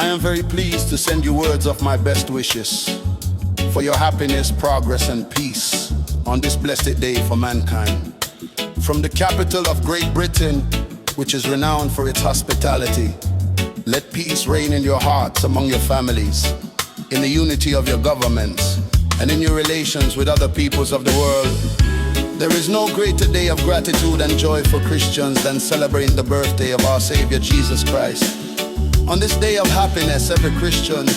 am very pleased to send you words of my best wishes for your happiness, progress, and peace on this blessed day for mankind. From the capital of Great Britain, which is renowned for its hospitality, let peace reign in your hearts, among your families, in the unity of your governments, and in your relations with other peoples of the world. There is no greater day of gratitude and joy for Christians than celebrating the birthday of our Savior Jesus Christ. On this day of happiness, every Christian,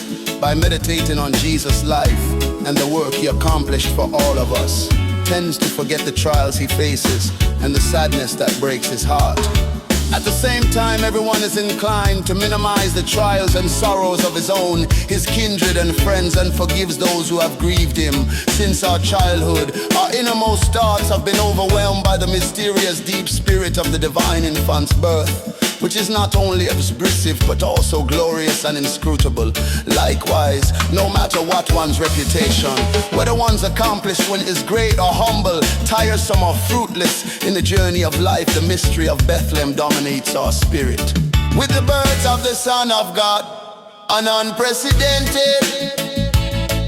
by meditating on Jesus' life and the work he accomplished for all of us, tends to forget the trials he faces and the sadness that breaks his heart. At the same time, everyone is inclined to minimize the trials and sorrows of his own, his kindred and friends, and forgives those who have grieved him. Since our childhood, our innermost thoughts have been overwhelmed by the mysterious deep spirit of the divine infant's birth, which is not only expressive but also glorious and inscrutable. Likewise, no matter what one's reputation, whether one's accomplishment is great or humble, tiresome or fruitless, in the journey of life, the mystery of Bethlehem dominates our spirit. With the birth of the Son of God, an unprecedented,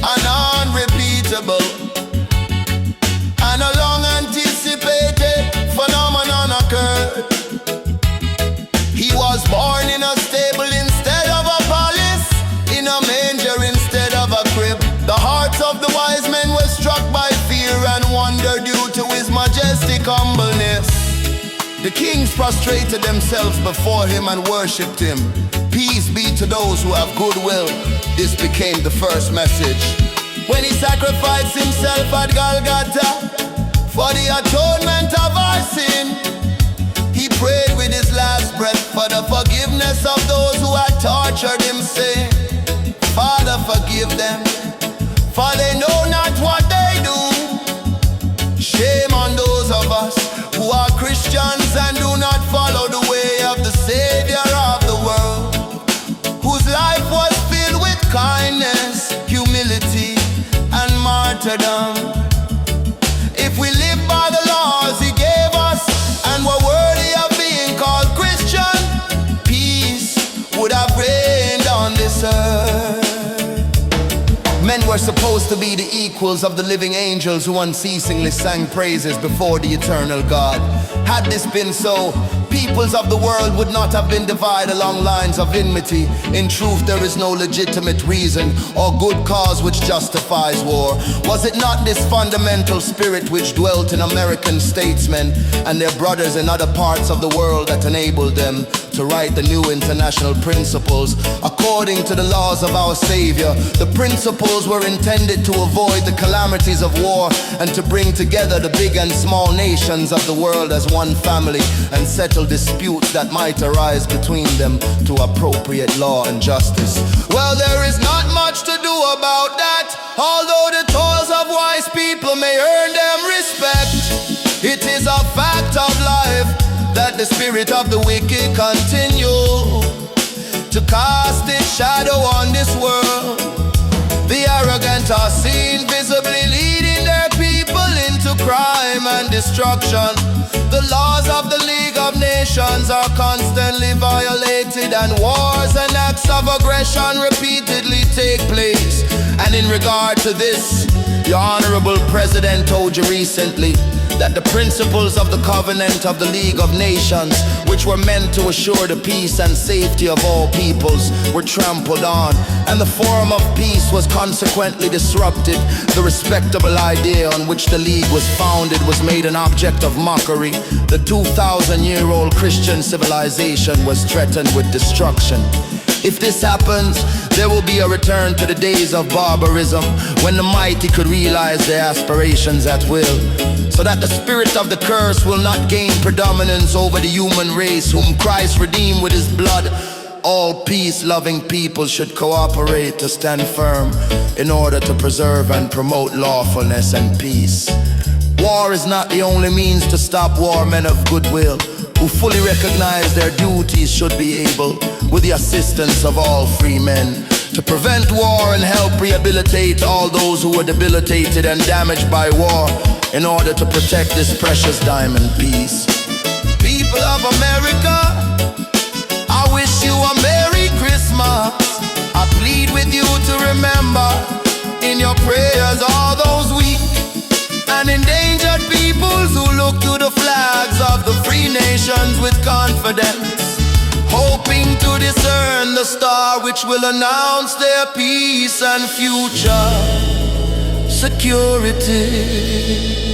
an unrepeatable, and a long anticipated phenomenon occurred. He was born in a stable instead of a palace, in a manger instead of a crib. The hearts of the wise men were struck by fear and wonder due to his majestic humbleness. The kings prostrated themselves before him and worshipped him. Peace be to those who have goodwill. This became the first message. When he sacrificed himself at Golgotha for the atonement of our sin, he prayed with his last breath for the forgiveness of those who had tortured him, saying, Father, forgive them, for they know not what they do. Shame on those of us who are Christians and do not follow the way of the Savior of the world, whose life was filled with kindness, humility, and martyrdom. If we live by the laws he gave us and were worthy of being called Christian, peace would have reigned on this earth. Men were supposed to be the equals of the living angels who unceasingly sang praises before the eternal God. Had this been so, peoples of the world would not have been divided along lines of enmity. In truth, there is no legitimate reason or good cause which justifies war. Was it not this fundamental spirit which dwelt in American statesmen and their brothers in other parts of the world that enabled them to write the new international principles according to the laws of our Savior? The principles were intended to avoid the calamities of war and to bring together the big and small nations of the world as one family and settle disputes that might arise between them to appropriate law and justice. Well, there is not much to do about that. Although the toils of wise people may earn them respect, it is a fact of life that the spirit of the wicked continue to cast its shadow on this world. The arrogant are seen visibly leading their people into crime and destruction. The laws of the League of Nations are constantly violated, and wars and acts of aggression repeatedly take place. And in regard to this, your Honorable President told you recently that the principles of the covenant of the League of Nations, which were meant to assure the peace and safety of all peoples, were trampled on, and the forum of peace was consequently disrupted. The respectable idea on which the League was founded was made an object of mockery. The 2,000-year-old Christian civilization was threatened with destruction. If this happens, there will be a return to the days of barbarism, when the mighty could realize their aspirations at will, so that the spirit of the curse will not gain predominance over the human race, whom Christ redeemed with his blood. All peace-loving people should cooperate to stand firm in order to preserve and promote lawfulness and peace. War is not the only means to stop war. Men of goodwill who fully recognize their duties should be able, with the assistance of all free men, to prevent war and help rehabilitate all those who were debilitated and damaged by war, in order to protect this precious diamond piece. People of America, I wish you a Merry Christmas. prayers all those weak and endangered peoples who look to the flags of the free nations with confidence, hoping to discern the star which will announce their peace and future security.